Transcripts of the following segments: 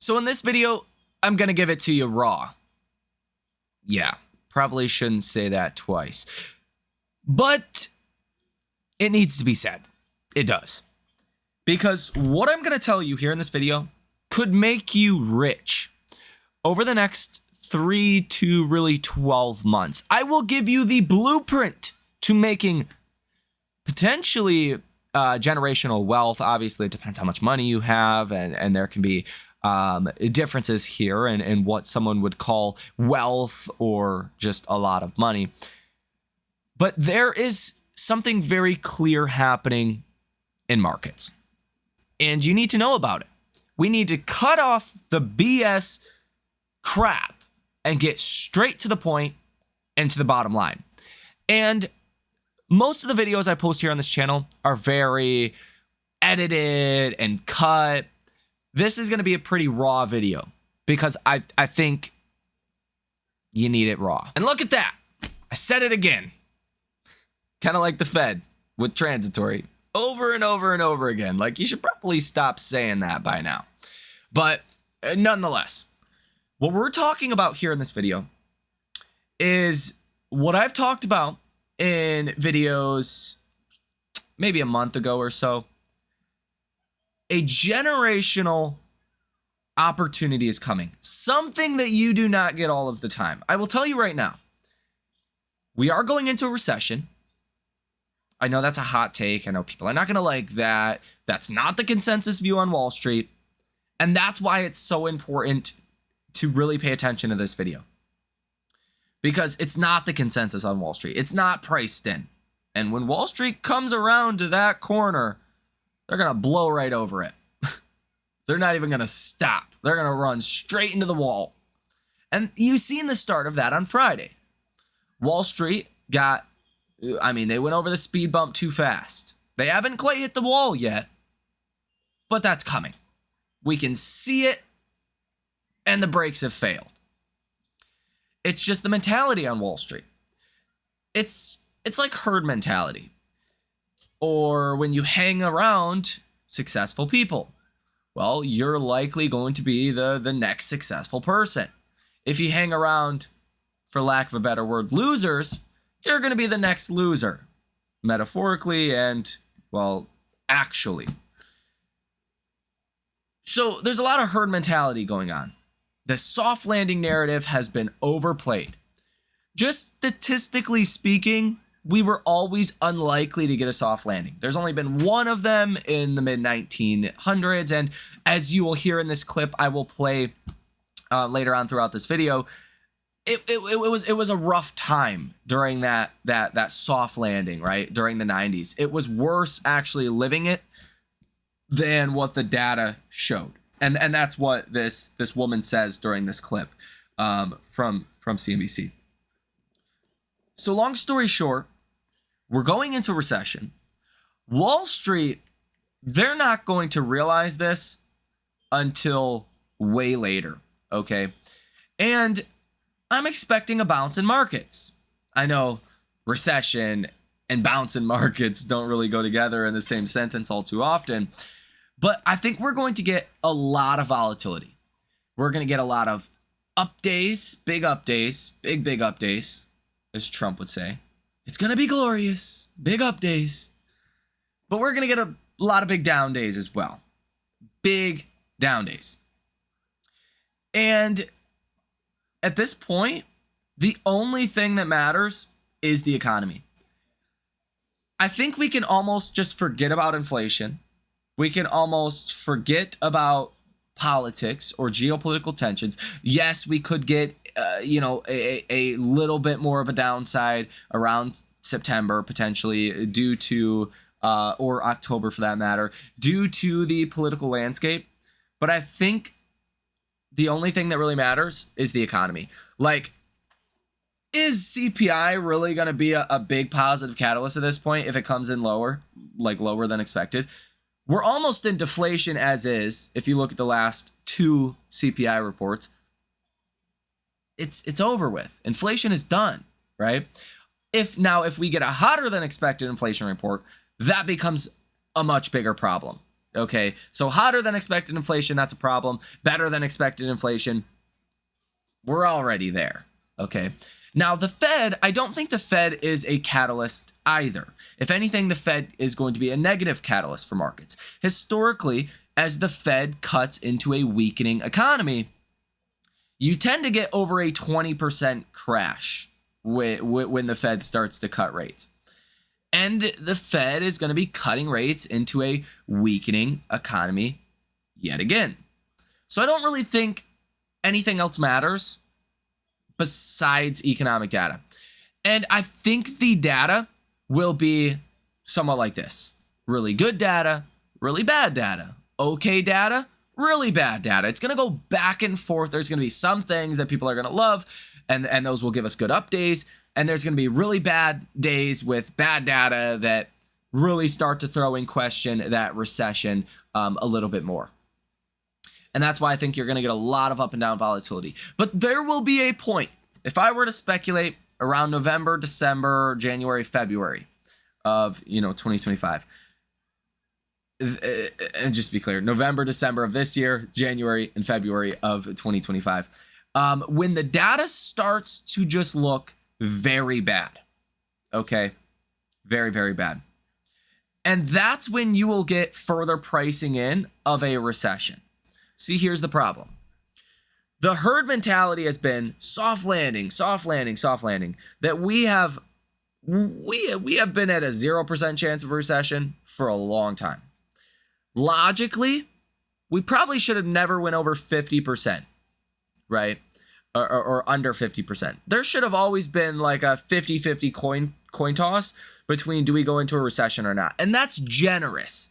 So in this video, I'm going to give it to you raw. Yeah, probably shouldn't say that twice. But it needs to be said. It does. Because what I'm going to tell you here in this video could make you rich over the next 3 to really 12 months. I will give you the blueprint to making potentially generational wealth. Obviously, it depends how much money you have, and there can be differences here in what someone would call wealth or just a lot of money. But there is something very clear happening in markets, and you need to know about it. We need to cut off the BS crap and get straight to the point and to the bottom line. And most of the videos I post here on this channel are very edited and cut. This is going to be a pretty raw video because I think you need it raw. And look at that. I said it again. Kind of like the Fed with transitory over and over and over again. Like, you should probably stop saying that by now. But nonetheless, what we're talking about here in this video is what I've talked about in videos maybe a month ago or so. A generational opportunity is coming. Something that you do not get all of the time. I will tell you right now, we are going into a recession. I know that's a hot take. I know people are not going to like that. That's not the consensus view on Wall Street. And that's why it's so important to really pay attention to this video. Because it's not the consensus on Wall Street. It's not priced in. And when Wall Street comes around to that corner, they're going to blow right over it. They're not even going to stop. They're going to run straight into the wall. And you've seen the start of that on Friday. Wall Street they went over the speed bump too fast. They haven't quite hit the wall yet, but that's coming. We can see it, and the brakes have failed. It's just the mentality on Wall Street. It's like herd mentality. Or when you hang around successful people, well, you're likely going to be the next successful person. If you hang around, for lack of a better word, losers, you're going to be the next loser, metaphorically and, well, actually. So there's a lot of herd mentality going on. The soft landing narrative has been overplayed. Just statistically speaking, we were always unlikely to get a soft landing. There's only been one of them in the mid-1900s, and as you will hear in this clip I will play later on throughout this video, it was a rough time during that soft landing, right? During the 90s. It was worse actually living it than what the data showed. And that's what this woman says during this clip from CNBC. So long story short, we're going into recession. Wall Street, they're not going to realize this until way later, okay? And I'm expecting a bounce in markets. I know recession and bounce in markets don't really go together in the same sentence all too often, but I think we're going to get a lot of volatility. We're going to get a lot of up days, big up days, big up days, as Trump would say. It's going to be glorious, big up days. But we're going to get a lot of big down days as well. Big down days. And at this point, the only thing that matters is the economy. I think we can almost just forget about inflation. We can almost forget about politics or geopolitical tensions. Yes, we could get a little bit more of a downside around September potentially due to or October for that matter, due to the political landscape. But I think the only thing that really matters is the economy. Like, is CPI really going to be a big positive catalyst at this point if it comes in lower than expected? We're almost in deflation as is. If you look at the last 2 CPI reports, it's over with. Inflation is done, right? If we get a hotter than expected inflation report, that becomes a much bigger problem. Okay, so hotter than expected inflation, that's a problem. Better than expected inflation, we're already there. Okay, now the Fed, I don't think the Fed is a catalyst either. If anything, the Fed is going to be a negative catalyst for markets. Historically, as the Fed cuts into a weakening economy, you tend to get over a 20% crash when the Fed starts to cut rates. And the Fed is going to be cutting rates into a weakening economy yet again. So I don't really think anything else matters besides economic data. And I think the data will be somewhat like this. Really good data, really bad data. Okay data, really bad data. It's going to go back and forth. There's going to be some things that people are going to love, and those will give us good up days. And there's going to be really bad days with bad data that really start to throw in question that recession a little bit more. And that's why I think you're going to get a lot of up and down volatility. But there will be a point, if I were to speculate, around November, December, January, February of 2025. And just to be clear, November, December of this year, January and February of 2025. When the data starts to just look very bad. Okay. Very, very bad. And that's when you will get further pricing in of a recession. See, here's the problem. The herd mentality has been soft landing, soft landing, soft landing. That we have been at a 0% chance of a recession for a long time. Logically, we probably should have never went over 50%, right? Or under 50%. There should have always been like a 50-50 coin toss between do we go into a recession or not. And that's generous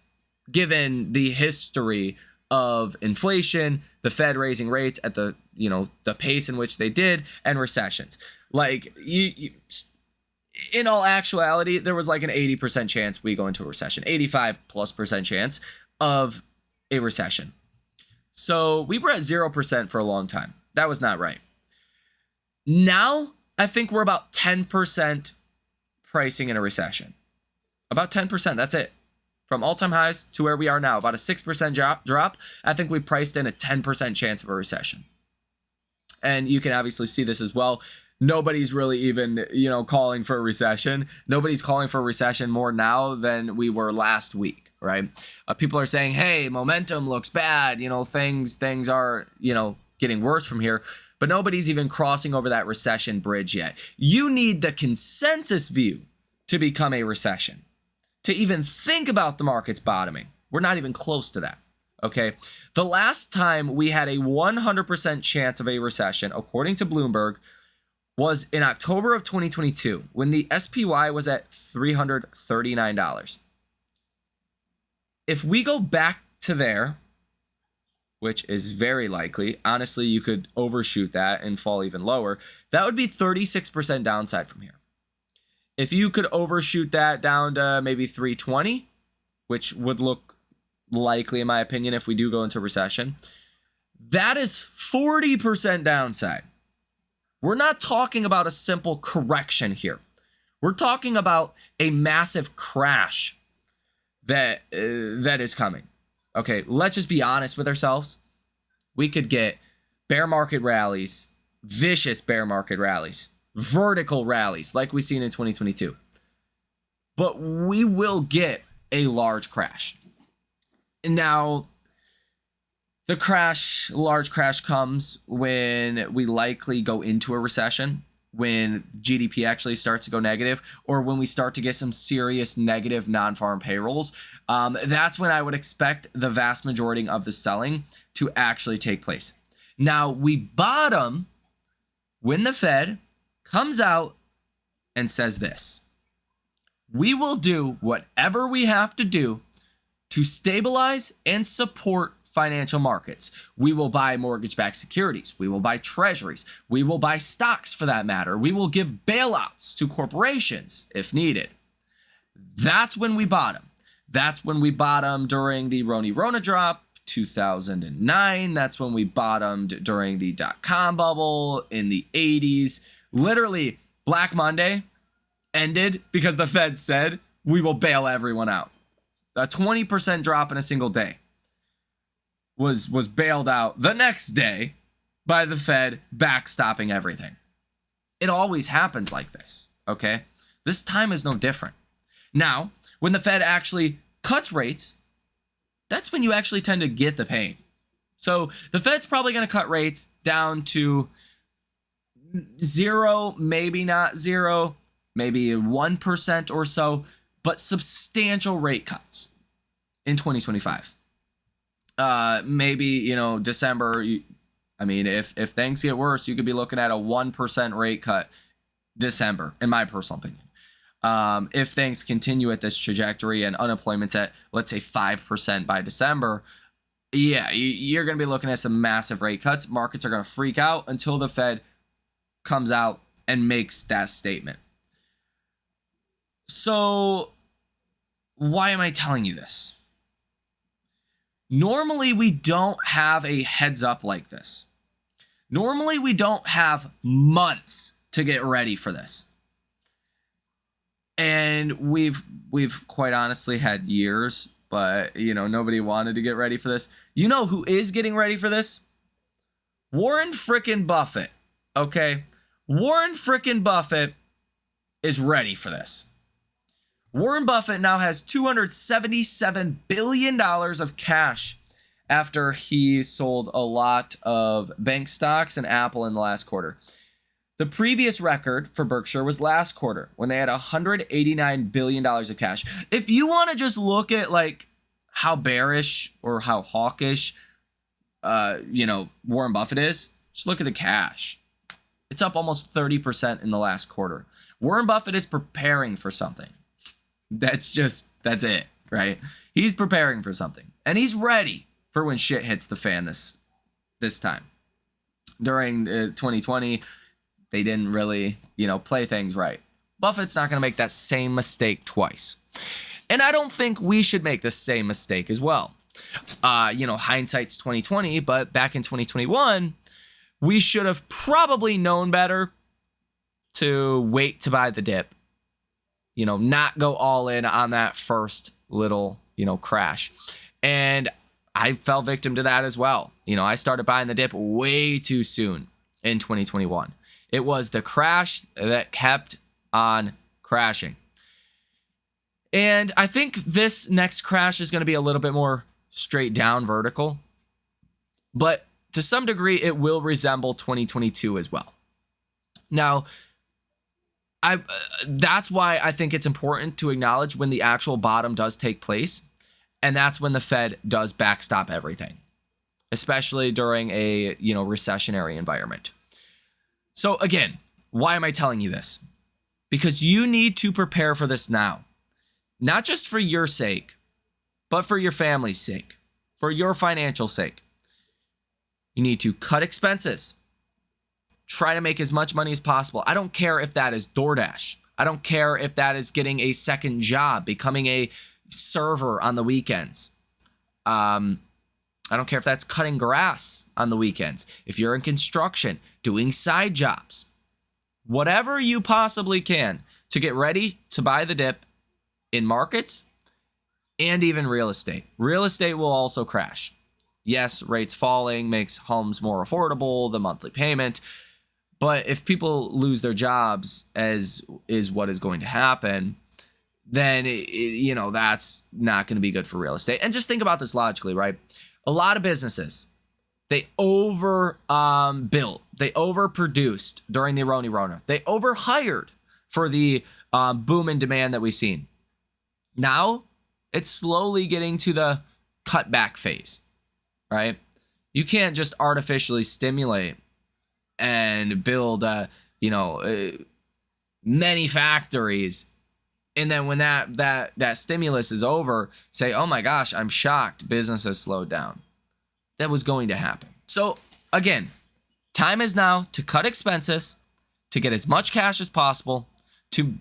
given the history of inflation, the Fed raising rates at the pace in which they did, and recessions. Like in all actuality, there was like an 80% chance we go into a recession, 85+% chance of a recession. So we were at 0% for a long time. That was not right. Now, I think we're about 10% pricing in a recession. About 10%, that's it. From all-time highs to where we are now, about a 6% drop. I think we priced in a 10% chance of a recession. And you can obviously see this as well. Nobody's really even, calling for a recession. Nobody's calling for a recession more now than we were last week, right? People are saying, hey, momentum looks bad. Things are, getting worse from here. But nobody's even crossing over that recession bridge yet. You need the consensus view to become a recession, to even think about the markets bottoming. We're not even close to that, okay? The last time we had a 100% chance of a recession, according to Bloomberg, was in October of 2022, when the SPY was at $339. If we go back to there, which is very likely, honestly, you could overshoot that and fall even lower, that would be 36% downside from here. If you could overshoot that down to maybe 320, which would look likely, in my opinion, if we do go into recession, that is 40% downside. We're not talking about a simple correction here. We're talking about a massive crash that is coming. Okay, let's just be honest with ourselves. We could get bear market rallies, vicious bear market rallies, vertical rallies like we've seen in 2022. But we will get a large crash. Now, the large crash comes when we likely go into a recession, when GDP actually starts to go negative, or when we start to get some serious negative non-farm payrolls. That's when I would expect the vast majority of the selling to actually take place. Now, we bottom when the Fed comes out and says this: we will do whatever we have to do to stabilize and support financial markets. We will buy mortgage-backed securities. We will buy treasuries. We will buy stocks, for that matter. We will give bailouts to corporations if needed. That's when we bottom. That's when we bottom during the Rona drop, 2009. That's when we bottomed during the dot-com bubble in the 80s. Literally, Black Monday ended because the Fed said, we will bail everyone out. A 20% drop in a single day was bailed out the next day by the Fed backstopping everything. It always happens like this, okay? This time is no different. Now, when the Fed actually cuts rates, that's when you actually tend to get the pain. So the Fed's probably going to cut rates down to 0, maybe not 0, maybe 1% or so, but substantial rate cuts in 2025. Maybe, December. If things get worse, you could be looking at a 1% rate cut December, in my personal opinion. If things continue at this trajectory and unemployment's at, let's say, 5% by December, yeah, you're going to be looking at some massive rate cuts. Markets are going to freak out until the Fed comes out and makes that statement. So why am I telling you this? Normally, we don't have a heads up like this. Normally, we don't have months to get ready for this. And we've quite honestly had years, but nobody wanted to get ready for this. You know who is getting ready for this? Warren frickin' Buffett. Okay? Warren frickin' Buffett is ready for this. Warren Buffett now has $277 billion of cash after he sold a lot of bank stocks and Apple in the last quarter. The previous record for Berkshire was last quarter when they had $189 billion of cash. If you want to just look at how bearish or how hawkish, Warren Buffett is, just look at the cash. It's up almost 30% in the last quarter. Warren Buffett is preparing for something. That's it, right? He's preparing for something. And he's ready for when shit hits the fan this time. During 2020, they didn't really, play things right. Buffett's not going to make that same mistake twice. And I don't think we should make the same mistake as well. Hindsight's 2020, but back in 2021, we should have probably known better to wait to buy the dip. Not go all in on that first little, crash. And I fell victim to that as well. I started buying the dip way too soon in 2021. It was the crash that kept on crashing. And I think this next crash is going to be a little bit more straight down vertical. But to some degree, it will resemble 2022 as well. Now, that's why I think it's important to acknowledge when the actual bottom does take place, and that's when the Fed does backstop everything, especially during a recessionary environment. So again, why am I telling you this? Because you need to prepare for this now, not just for your sake, but for your family's sake, for your financial sake. You need to cut expenses. Try to make as much money as possible. I don't care if that is DoorDash. I don't care if that is getting a second job, becoming a server on the weekends. I don't care if that's cutting grass on the weekends. If you're in construction, doing side jobs, whatever you possibly can to get ready to buy the dip in markets and even real estate. Real estate will also crash. Yes, rates falling makes homes more affordable, the monthly payment. But if people lose their jobs, as is what is going to happen, then, that's not going to be good for real estate. And just think about this logically, right? A lot of businesses, they built, they overproduced during the Rona. They overhired for the boom in demand that we've seen. Now, it's slowly getting to the cutback phase, right? You can't just artificially stimulate and build, many factories, and then when that stimulus is over, say, oh my gosh, I'm shocked, business has slowed down. That was going to happen. So again, time is now to cut expenses, to get as much cash as possible, to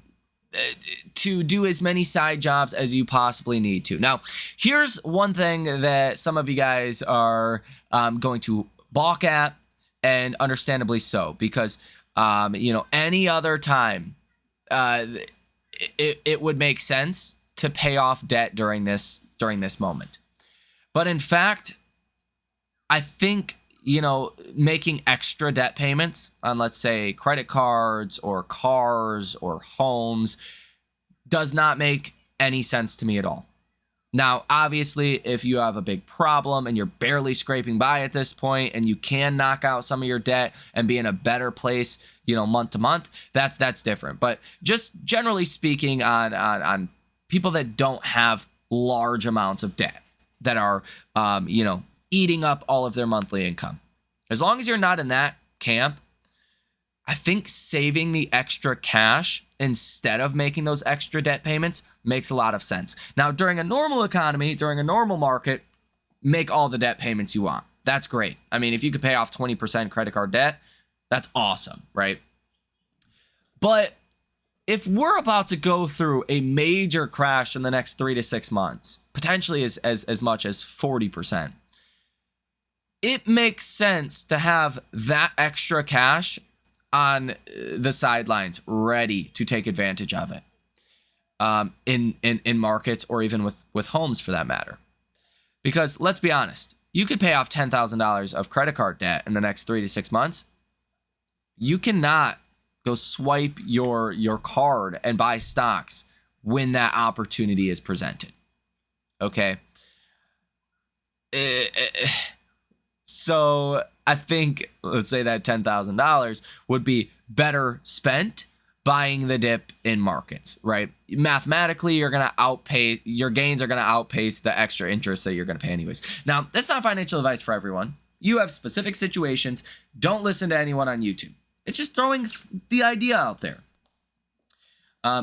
do as many side jobs as you possibly need to. Now, here's one thing that some of you guys are going to balk at, and understandably so, because any other time it would make sense to pay off debt during this moment. But in fact, I think, making extra debt payments on, let's say, credit cards or cars or homes does not make any sense to me at all. Now, obviously, if you have a big problem and you're barely scraping by at this point and you can knock out some of your debt and be in a better place, month to month, that's different. But just generally speaking on people that don't have large amounts of debt that are, eating up all of their monthly income. As long as you're not in that camp, I think saving the extra cash instead of making those extra debt payments makes a lot of sense. Now, during a normal economy, during a normal market, make all the debt payments you want. That's great. I mean, if you could pay off 20% credit card debt, that's awesome, right? But if we're about to go through a major crash in the next 3 to 6 months, potentially as much as 40%, it makes sense to have that extra cash on the sidelines ready to take advantage of it in markets or even with homes for that matter. Because let's be honest, you could pay off $10,000 of credit card debt in the next 3 to 6 months. You cannot go swipe your card and buy stocks when that opportunity is presented. Okay? So I think, let's say that $10,000 would be better spent buying the dip in markets, right? Mathematically, your gains are going to outpace the extra interest that you're going to pay anyways. Now, that's not financial advice for everyone. You have specific situations. Don't listen to anyone on YouTube. It's just throwing the idea out there.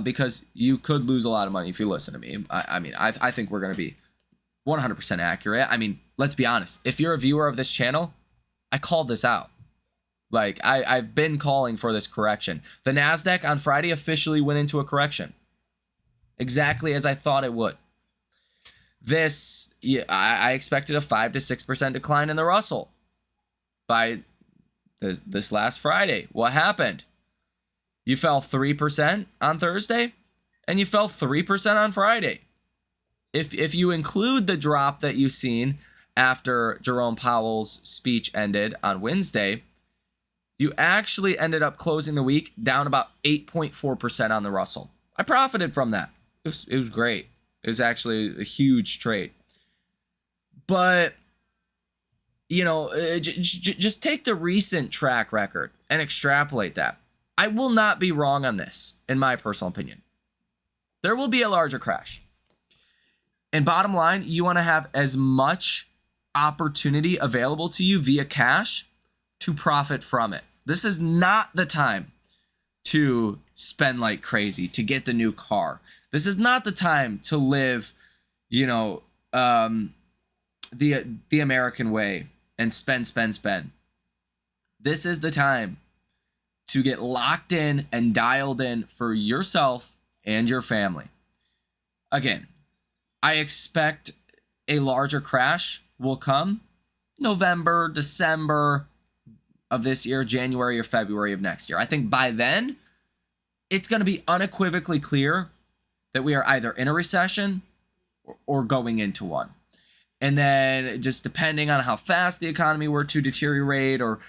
Because you could lose a lot of money if you listen to me. I think we're going to be 100% accurate. I mean, let's be honest. If you're a viewer of this channel, I called this out. Like, I've been calling for this correction. The NASDAQ on Friday officially went into a correction. Exactly as I thought it would. I expected a 5 to 6% decline in the Russell by this last Friday. What happened? You fell 3% on Thursday, and you fell 3% on Friday. If you include the drop that you've seen after Jerome Powell's speech ended on Wednesday, you actually ended up closing the week down about 8.4% on the Russell. I profited from that. It was great. It was actually a huge trade. But, just take the recent track record and extrapolate that. I will not be wrong on this, in my personal opinion. There will be a larger crash. And bottom line, you want to have as much opportunity available to you via cash to profit from it. This is not the time to spend like crazy, to get the new car. This is not the time to live, the American way and spend. This is the time to get locked in and dialed in for yourself and your family. Again, I expect a larger crash will come November, December of this year, January or February of next year. I think by then, it's going to be unequivocally clear that we are either in a recession or going into one. And then just depending on how fast the economy were to deteriorate or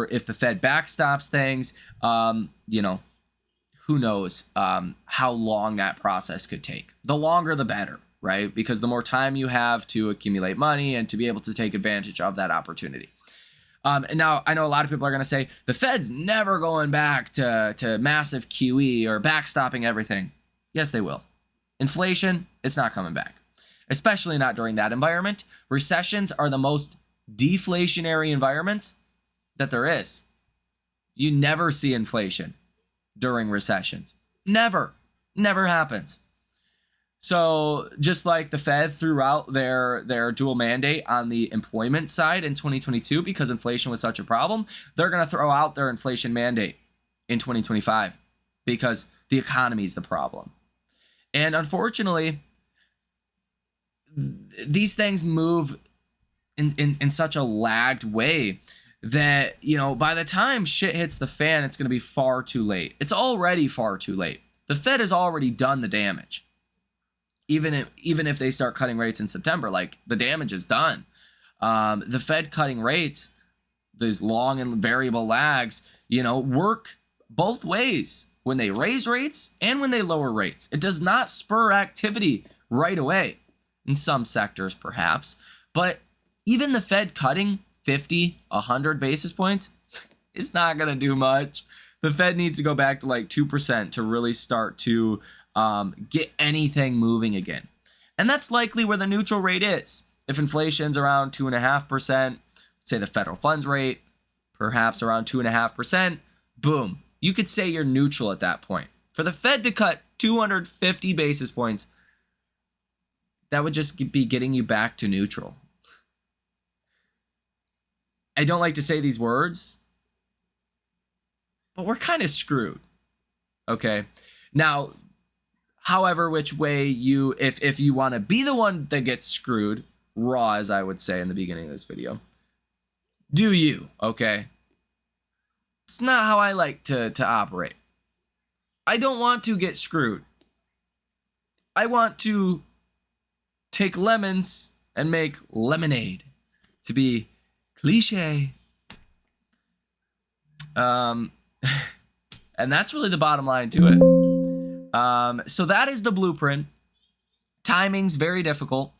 if the Fed backstops things, who knows how long that process could take. The longer, the better, right? Because the more time you have to accumulate money and to be able to take advantage of that opportunity. And now I know a lot of people are going to say the Fed's never going back to massive QE or backstopping everything. Yes, they will. Inflation, it's not coming back, especially not during that environment. Recessions are the most deflationary environments that there is. You never see inflation during recessions. Never happens. So just like the Fed threw out their dual mandate on the employment side in 2022 because inflation was such a problem, they're going to throw out their inflation mandate in 2025 because the economy is the problem. And unfortunately, these things move in such a lagged way that, by the time shit hits the fan, it's going to be far too late. It's already far too late. The Fed has already done the damage. even if they start cutting rates in September, like the damage is done. The Fed cutting rates, these long and variable lags, work both ways when they raise rates and when they lower rates. It does not spur activity right away in some sectors, perhaps, but even the Fed cutting 50, 100 basis points is not going to do much. The Fed needs to go back to like 2% to really start to get anything moving again. And that's likely where the neutral rate is. If inflation's around 2.5%, say the federal funds rate, perhaps around 2.5%, boom, you could say you're neutral at that point. For the Fed to cut 250 basis points, that would just be getting you back to neutral. I don't like to say these words, but we're kind of screwed. Okay. Now, however, which way if you want to be the one that gets screwed, raw, as I would say in the beginning of this video, do you, okay? It's not how I like to operate. I don't want to get screwed. I want to take lemons and make lemonade, to be cliche. And that's really the bottom line to it. So that is the blueprint. Timing's very difficult.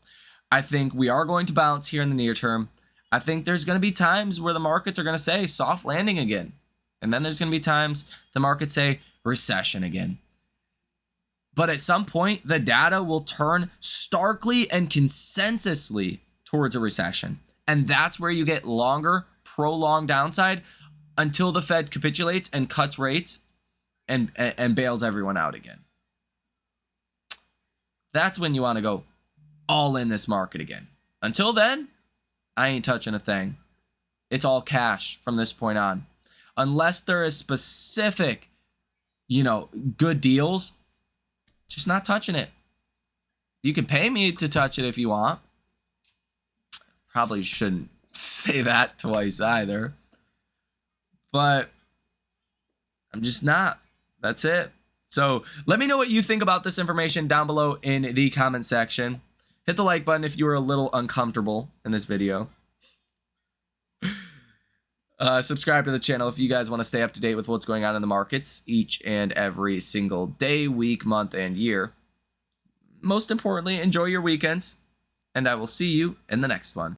I think we are going to bounce here in the near term. I think there's going to be times where the markets are going to say soft landing again. And then there's going to be times the markets say recession again. But at some point, the data will turn starkly and consensusly towards a recession. And that's where you get longer, prolonged downside until the Fed capitulates and cuts rates and bails everyone out again. That's when you want to go all in this market again. Until then, I ain't touching a thing. It's all cash from this point on. Unless there is specific, good deals, just not touching it. You can pay me to touch it if you want. Probably shouldn't say that twice either. But I'm just not. That's it. So let me know what you think about this information down below in the comment section. Hit the like button if you were a little uncomfortable in this video. Subscribe to the channel if you guys want to stay up to date with what's going on in the markets each and every single day, week, month, and year. Most importantly, enjoy your weekends, and I will see you in the next one.